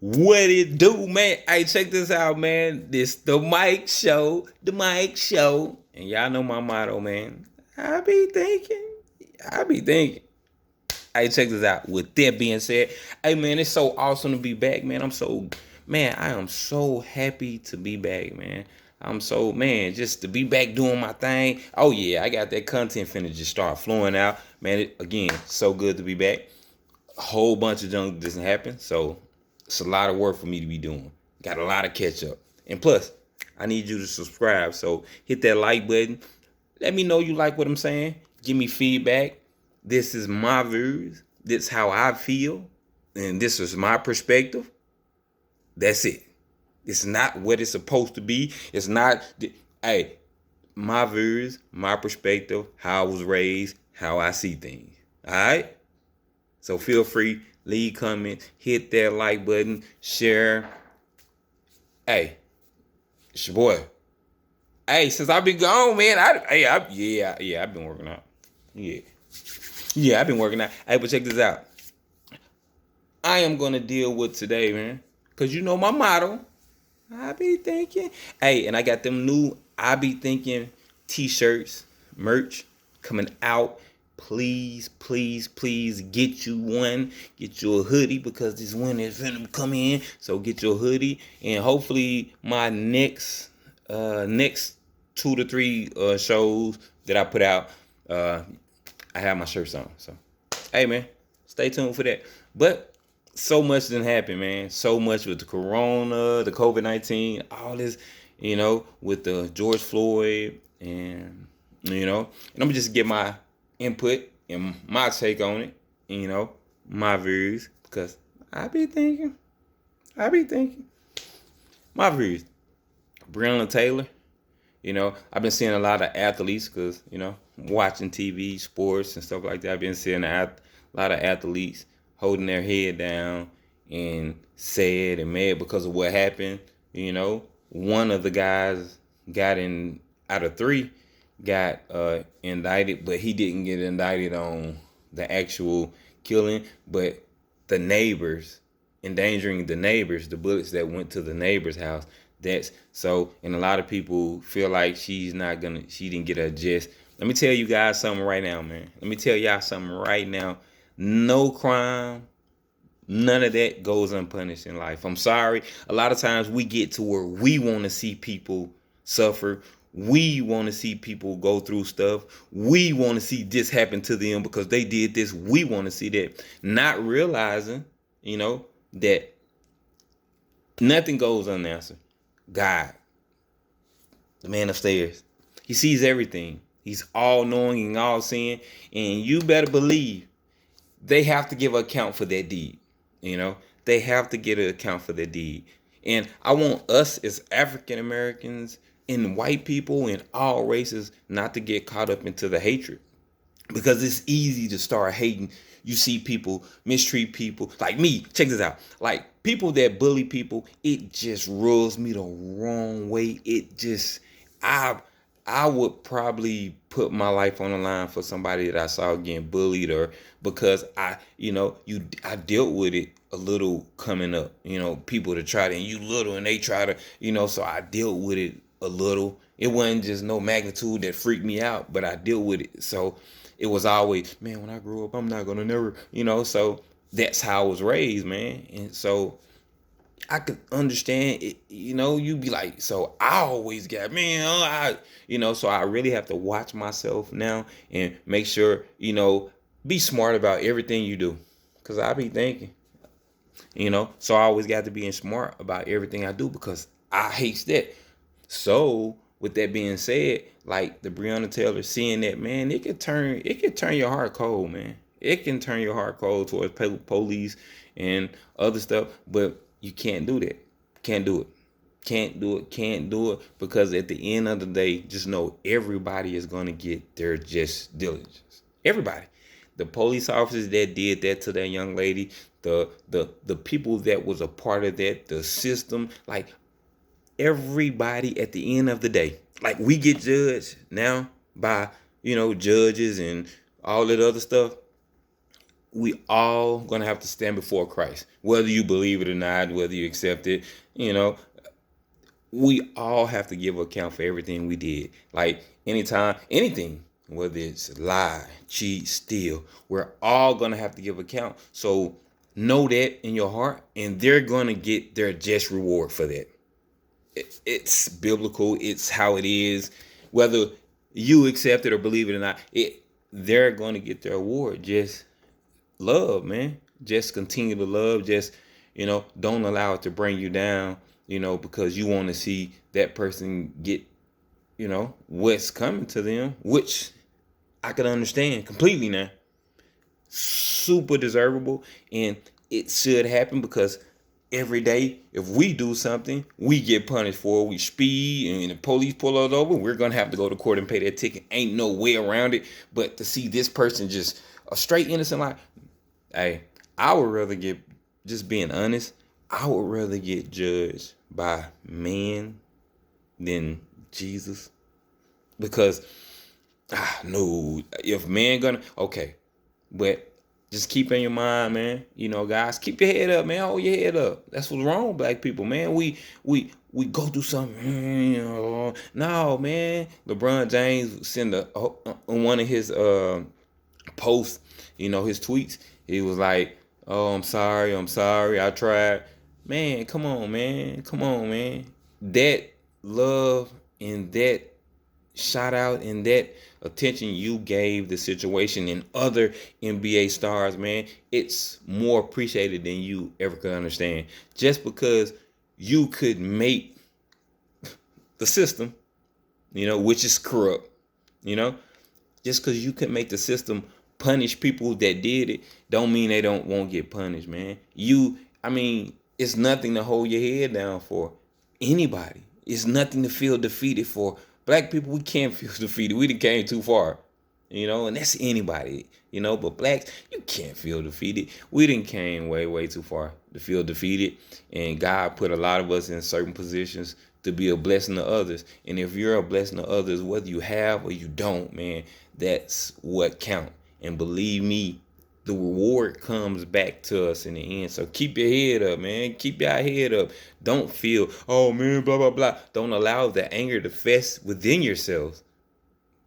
What it do, man? Hey, check this out, man. This the Mike Show. The Mike Show. And y'all know my motto, man. I be thinking. I be thinking. Hey, check this out. With that being said, hey man, it's so awesome to be back, man. I am so happy to be back, man. I'm so just to be back doing my thing. Oh yeah, I got that content finna just start flowing out, man. Again, so good to be back. A whole bunch of junk doesn't happen, so it's a lot of work for me to be doing. Got a lot of catch up, and plus, I need you to subscribe. So hit that like button. Let me know you like what I'm saying. Give me feedback. This is my views. This is how I feel. And this is my perspective. That's it. It's not what it's supposed to be. It's not, hey, my views, my perspective, how I was raised, how I see things. All right? So feel free, leave comments, hit that like button, share. Hey, it's your boy. Hey, since I've been gone, man, I've been working out. Yeah, I've been working out. Hey, but check this out. I am gonna deal with today, man, cause you know my motto. I be thinking. Hey, and I got them new I be thinking t-shirts, merch coming out. Please, please, please get you one. Get you a hoodie because this winter is gonna come in. So get your hoodie, and hopefully my next 2 to 3 shows that I put out, I have my shirts on. So, hey man, stay tuned for that. But so much didn't happen, man. So much with the corona, the COVID-19, all this, with the George Floyd, and and I'm gonna just get my input and my take on it, my views, because I be thinking, my views. Brianna Taylor. I've been seeing a lot of athletes because, watching TV, sports, and stuff like that. I've been seeing a lot of athletes holding their head down and sad and mad because of what happened. One of the guys got in, out of 3, got indicted, but he didn't get indicted on the actual killing, but the neighbors, endangering the neighbors, the bullets that went to the neighbor's house. That's so, and a lot of people feel like she didn't get a just. Let me tell you guys something right now, man. Let me tell y'all something right now. No crime, none of that goes unpunished in life. I'm sorry. A lot of times we get to where we want to see people suffer. We want to see people go through stuff. We want to see this happen to them because they did this. We want to see that. Not realizing, that nothing goes unanswered. God, the man upstairs, he sees everything. He's all knowing and all seeing. And you better believe they have to give account for that deed. They have to give an account for that deed. And I want us as African Americans and white people and all races not to get caught up into the hatred. Because it's easy to start hating. You see people mistreat people. Like me, check this out. Like people that bully people, it just rubs me the wrong way. I would probably put my life on the line for somebody that I saw getting bullied, or because I dealt with it a little coming up. People to try to, and you little, and they try to, so I dealt with it a little. It wasn't just no magnitude that freaked me out, but I dealt with it. So it was always, man, when I grow up, I'm not gonna never, so that's how I was raised, man. And so I could understand it, you'd be like, so I always got, man, so I really have to watch myself now and make sure, be smart about everything you do. Cause I be thinking, so I always got to be smart about everything I do because I hate that. So with that being said, like the Brianna Taylor, seeing that, man, it could turn your heart cold, man. It can turn your heart cold towards police and other stuff, but you can't do that. Can't do it. Can't do it because at the end of the day, just know everybody is gonna get their just diligence. Everybody. The police officers that did that to that young lady, the people that was a part of that, the system, like everybody at the end of the day, like we get judged now by, judges and all that other stuff. we all gonna have to stand before Christ, whether you believe it or not, whether you accept it. You know, we all have to give account for everything we did. Like anytime, anything, whether it's lie, cheat, steal, we're all gonna have to give account. So know that in your heart, and they're gonna get their just reward for that. It's biblical. It's how it is. Whether you accept it or believe it or not, they're gonna get their reward. Just love, man. Just continue to love. Just, don't allow it to bring you down, because you want to see that person get, what's coming to them, which I can understand completely now. Super deservable. And it should happen because every day, if we do something, we get punished for it. We speed and the police pull us over, we're going to have to go to court and pay that ticket. Ain't no way around it. But to see this person just a straight innocent life, hey, I would rather get, just being honest, I would rather get judged by man than Jesus. Because, no, if man gonna, okay, but just keep in your mind, man. Guys, keep your head up, man. Hold your head up. That's what's wrong with black people, man. We go through something. No, man. LeBron James sent on one of his posts, his tweets. He was like, "Oh, I'm sorry. I tried." Man, come on, man. Come on, man. That love and that shout out and that attention you gave the situation and other NBA stars, man, it's more appreciated than you ever could understand. Just because you could make the system, which is corrupt, just because you could make the system punish people that did it, don't mean they won't get punished, man. It's nothing to hold your head down for anybody. It's nothing to feel defeated for. Black people, we can't feel defeated. We done came too far, and that's anybody, but blacks, you can't feel defeated. We done came way, way too far to feel defeated, and God put a lot of us in certain positions to be a blessing to others. And if you're a blessing to others, whether you have or you don't, man, that's what count. And believe me, the reward comes back to us in the end. So keep your head up, man. Keep your head up. Don't feel, oh man, blah, blah, blah. Don't allow the anger to fest within yourselves,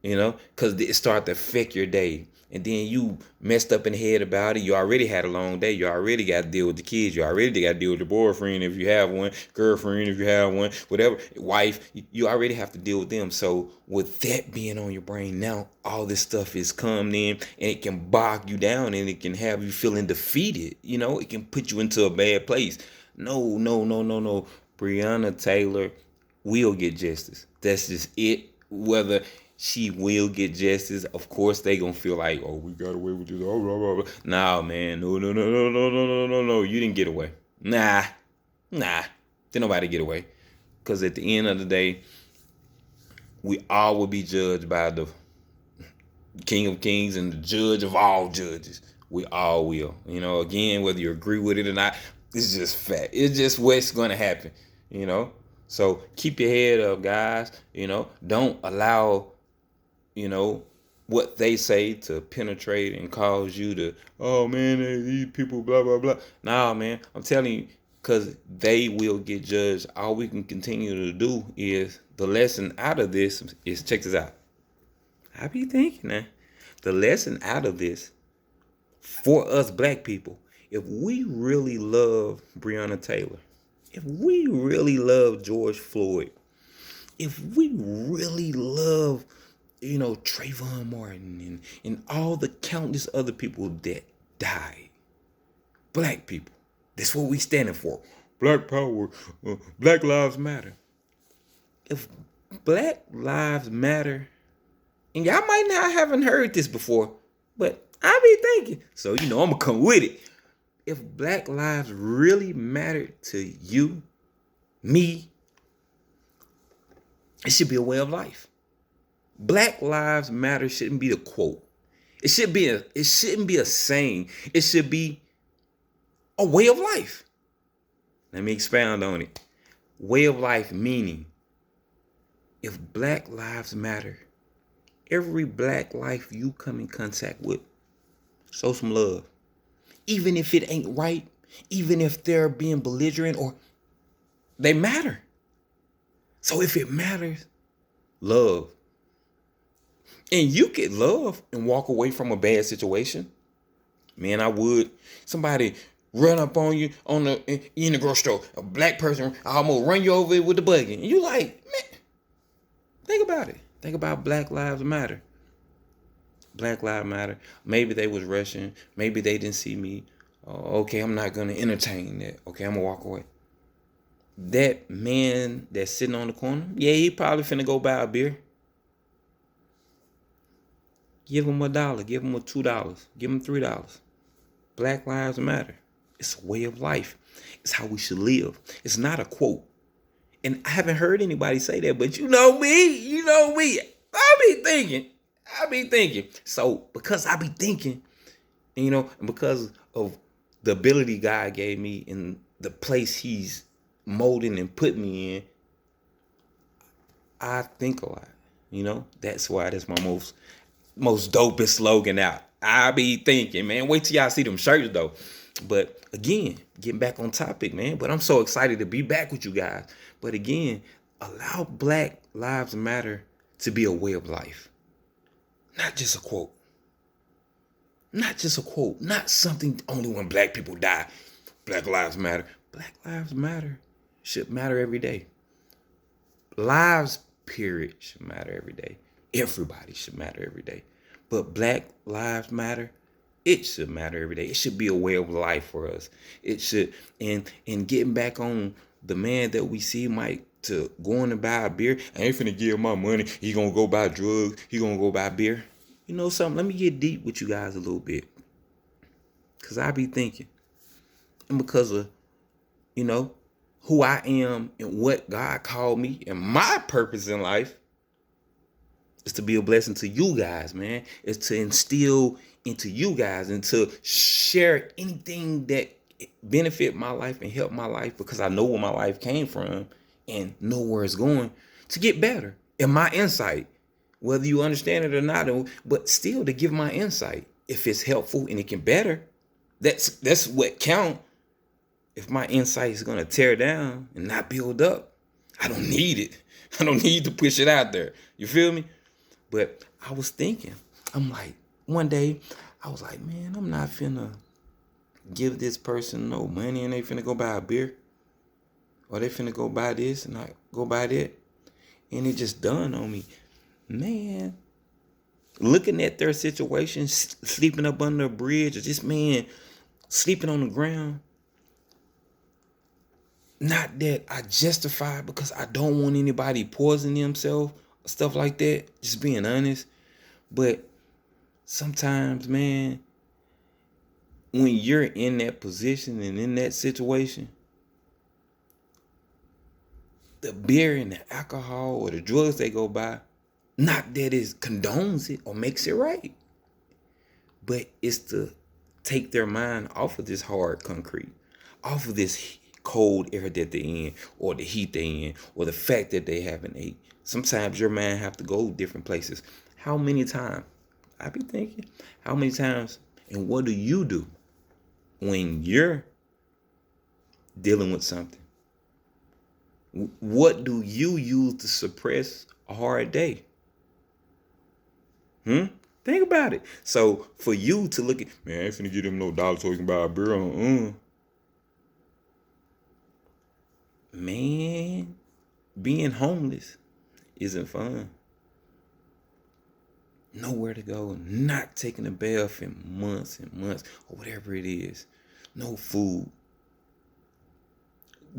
because it start to affect your day. And then you messed up in the head about it. You already had a long day. You already got to deal with the kids. You already got to deal with your boyfriend if you have one, girlfriend if you have one, whatever, wife. You already have to deal with them. So with that being on your brain now, all this stuff is coming in and it can bog you down and it can have you feeling defeated. It can put you into a bad place. No, no, no, no, no. Brianna Taylor will get justice. That's just it. Whether she will get justice, of course they gonna feel like, oh, we got away with this. Oh, blah, blah, blah. Nah, man. No, no, no, no, no, no, no, no, no. You didn't get away. Nah. Didn't nobody get away. Because at the end of the day, we all will be judged by the King of Kings and the judge of all judges. We all will. Again, whether you agree with it or not, it's just fact. It's just what's going to happen, So keep your head up, guys. Don't allow, what they say to penetrate and cause you to, oh, man, these people, blah, blah, blah. Nah, man, I'm telling you, because they will get judged. All we can continue to do is, the lesson out of this is, check this out. I be thinking, man, the lesson out of this for us black people, if we really love Brianna Taylor, if we really love George Floyd, if we really love, Trayvon Martin and all the countless other people that died, black people, that's what we standing for. Black power, Black Lives Matter. If Black Lives Matter, and y'all might not haven't heard this before, but I be thinking, so I'm gonna come with it. If Black lives really mattered to you, me, it should be a way of life. Black Lives Matter shouldn't be a quote. It shouldn't be a saying. It should be a way of life. Let me expound on it. Way of life meaning, if Black Lives Matter, every Black life you come in contact with, show some love. even if it ain't right, even if they're being belligerent, or they matter. So if it matters, love. And you can love and walk away from a bad situation. Man, I would. Somebody run up on you in the grocery store. A black person almost run you over with the buggy. And you like, man, think about it. Think about Black Lives Matter. Black Lives Matter. Maybe they was rushing. Maybe they didn't see me. Okay, I'm not going to entertain that. Okay, I'm going to walk away. That man that's sitting on the corner, yeah, he probably finna go buy a beer. Give him $1. Give him $2. Give him $3. Black Lives Matter. It's a way of life. It's how we should live. It's not a quote. And I haven't heard anybody say that, but you know me. You know me. I be thinking. So because I be thinking, and because of the ability God gave me and the place he's molding and put me in, I think a lot. That's why that's my most dopest slogan out. I be thinking, man. Wait till y'all see them shirts though. But again, getting back on topic, man. But I'm so excited to be back with you guys. But again, allow Black Lives Matter to be a way of life. Not just a quote. Not something only when black people die. Black Lives Matter. Black Lives Matter should matter every day. Lives, period, should matter every day. Everybody should matter every day. But Black Lives Matter, it should matter every day. It should be a way of life for us. It should, and getting back on the man that we see, Mike, to going to buy a beer. I ain't finna give him my money. He gonna go buy drugs. He gonna go buy beer. You know something? Let me get deep with you guys a little bit. Because I be thinking. And because of, who I am and what God called me and my purpose in life is to be a blessing to you guys, man. It's to instill into you guys and to share anything that benefit my life and help my life, because I know where my life came from and know where it's going, to get better in my insight, whether you understand it or not, but still to give my insight. If it's helpful and it can better, that's what count. If my insight is going to tear down and not build up, I don't need it. I don't need to push it out there. You feel me? But I was thinking, I'm like, one day, I was like, man, I'm not finna give this person no money and they finna go buy a beer. Or they finna go buy this and I go buy that. And it just dawned on me, man, looking at their situation, sleeping up under a bridge, or this man sleeping on the ground. Not that I justify, because I don't want anybody poisoning themselves, stuff like that. Just being honest. But sometimes, man, when you're in that position and in that situation, the beer and the alcohol or the drugs they go by, not that it condones it or makes it right, but it's to take their mind off of this hard concrete, off of this cold air that they're in, or the heat they're in, or the fact that they haven't ate. Sometimes your mind have to go different places. How many times? I be thinking, how many times, and what do you do when you're dealing with something? What do you use to suppress a hard day? Think about it. So for you to look at, man, I ain't finna give him no dollar so he can buy a beer. Man, being homeless isn't fun. Nowhere to go, not taking a bath in months and months, or whatever it is. No food.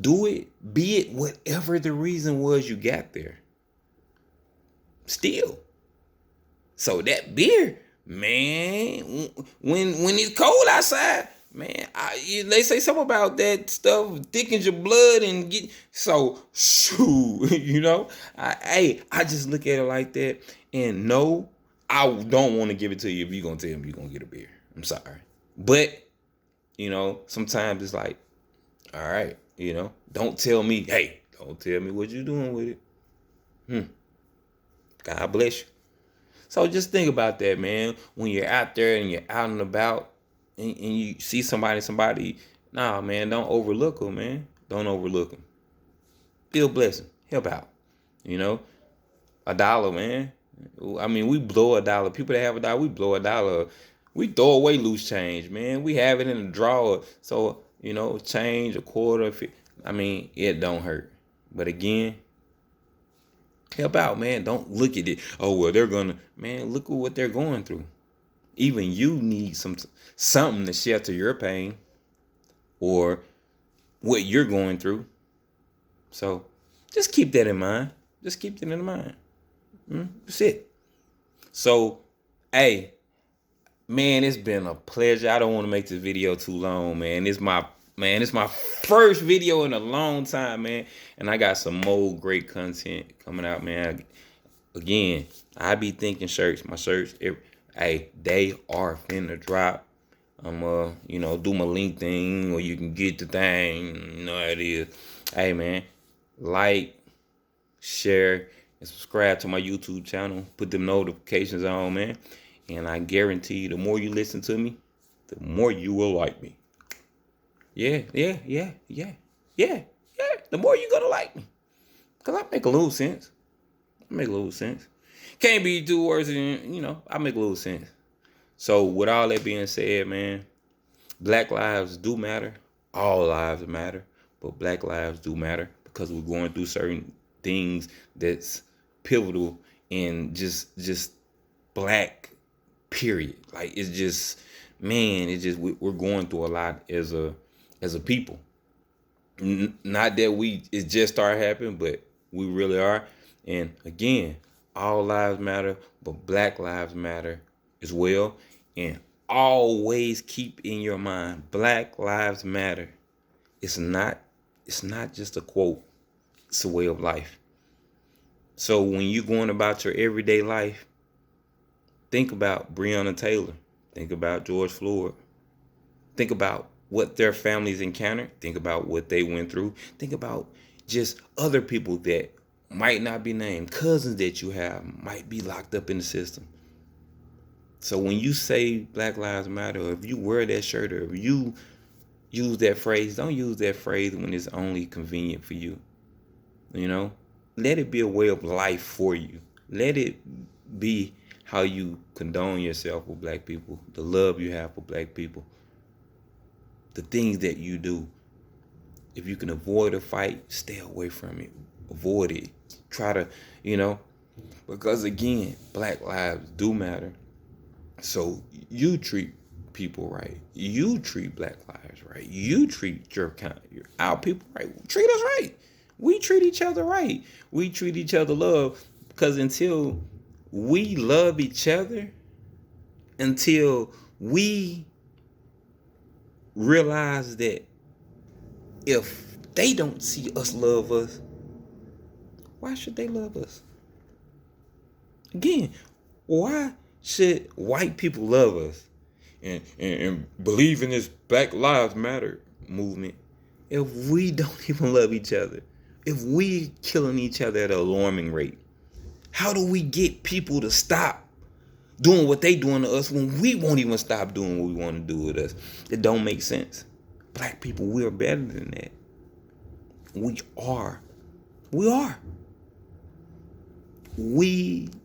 Do it, be it whatever the reason was you got there. Still. So that beer, man, when it's cold outside, man, they say something about that stuff thickens your blood and get so shoot, I just look at it like that, and no, I don't want to give it to you if you're gonna tell me you're gonna get a beer. I'm sorry, but sometimes it's like, all right, don't tell me, hey, don't tell me what you're doing with it. God bless you. So just think about that, man. When you're out there and you're out and about, and you see somebody, nah, man, don't overlook them, man. Don't overlook them. Still bless them. Help out. You know, $1, man. I mean, we blow $1. People that have $1, we blow $1. We throw away loose change, man. We have it in a drawer. So, change, a quarter. I mean, it don't hurt. But again, help out, man. Don't look at it. Oh, well, man, look at what they're going through. Even you need something to shelter your pain or what you're going through. So just keep that in mind. Just keep that in mind. That's it. So, hey, man, it's been a pleasure. I don't want to make this video too long, man. It's my first video in a long time, man. And I got some more great content coming out, man. Again, I be thinking shirts. My shirts, they are finna drop. I'm do my link thing where you can get the thing. You know how it is. Hey, man, like, share, and subscribe to my YouTube channel. Put them notifications on, man. And I guarantee you, the more you listen to me, the more you will like me. Yeah. The more you're gonna like me. Because I make a little sense. Can't be too worse than, I make a little sense. So with all that being said, man, Black lives do matter. All lives matter. But Black lives do matter because we're going through certain things that's pivotal in just Black, period. Like, it's just, man, we're going through a lot as a people. Not that it just started happening, but we really are. And again, all lives matter, but Black lives matter as well. And always keep in your mind, Black lives matter. It's not just a quote. It's a way of life. So when you're going about your everyday life, think about Brianna Taylor. Think about George Floyd. Think about what their families encountered. Think about what they went through. Think about just other people that might not be named. Cousins that you have might be locked up in the system. So when you say Black Lives Matter, or if you wear that shirt, or if you use that phrase, don't use that phrase when it's only convenient for you. Let it be a way of life for you. Let it be how you condone yourself with Black people, the love you have for Black people, the things that you do. If you can avoid a fight, stay away from it. Avoid it. Try to, because again, Black lives do matter. So you treat people right. You treat Black lives right. You treat our people right. Treat us right. We treat each other right. We treat each other love. Because until we love each other, until we realize that if they don't see us love us, why should they love us? Again, why should white people love us and believe in this Black Lives Matter movement if we don't even love each other? If we killing each other at an alarming rate? How do we get people to stop doing what they doing to us when we won't even stop doing what we want to do with us? It don't make sense. Black people, we are better than that. We are.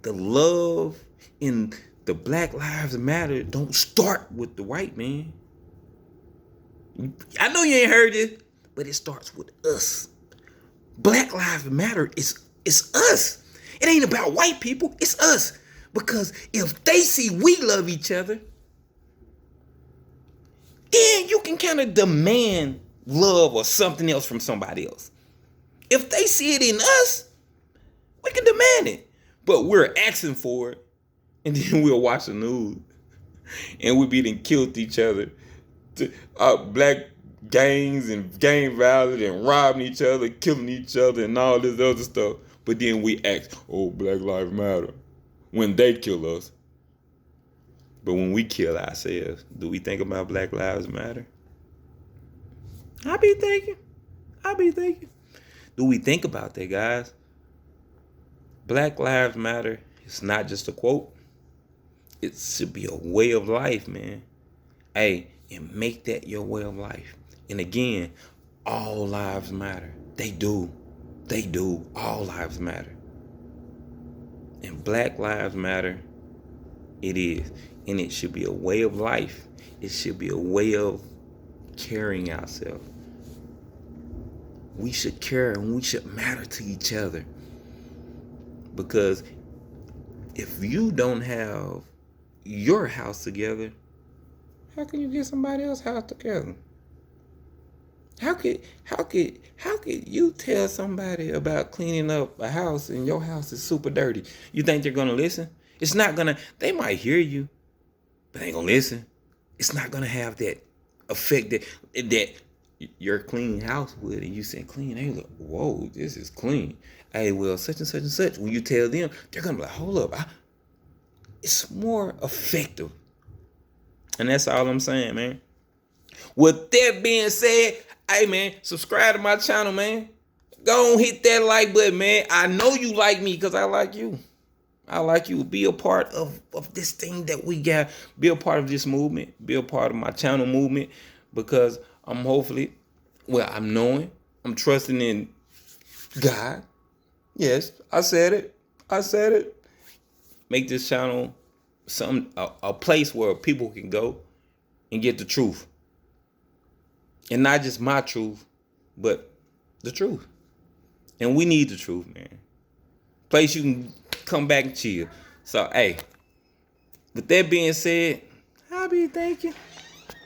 The love in the Black Lives Matter don't start with the white man. I know you ain't heard this, but it starts with us. Black Lives Matter is us. It ain't about white people. It's us. Because if they see we love each other, then you can kind of demand love or something else from somebody else. If they see it in us, we can demand it. But we're asking for it. And then we'll watch the news. And we be killed each other. Black gangs and gang violence and robbing each other, killing each other and all this other stuff. But then we ask, oh, Black Lives Matter, when they kill us. But when we kill ourselves, do we think about Black Lives Matter? I be thinking. Do we think about that, guys? Black Lives Matter. It's not just a quote. It should be a way of life, man. Hey, and make that your way of life. And again, all lives matter. They do. They do. All lives matter. And Black Lives Matter, it is. And it should be a way of life. It should be a way of carrying ourselves. We should care and we should matter to each other. Because if you don't have your house together, how can you get somebody else's house together? How could you tell somebody about cleaning up a house and your house is super dirty? You think they're gonna listen? It's not gonna. They might hear you, but they ain't gonna listen. It's not gonna have that effect that your clean house would. And you say clean, they look, whoa, this is clean. Hey, well, such and such and such. When you tell them, they're gonna be like, hold up, it's more effective. And that's all I'm saying, man. With that being said, hey, man, subscribe to my channel, man. Go on, hit that like button, man. I know you like me because I like you. I like you. Be a part of this thing that we got. Be a part of this movement. Be a part of my channel movement because I'm knowing, I'm trusting in God. Yes, I said it. Make this channel a place where people can go and get the truth. And not just my truth, but the truth. And we need the truth, man. Place you can come back and chill. So, hey, with that being said, I'll be thinking.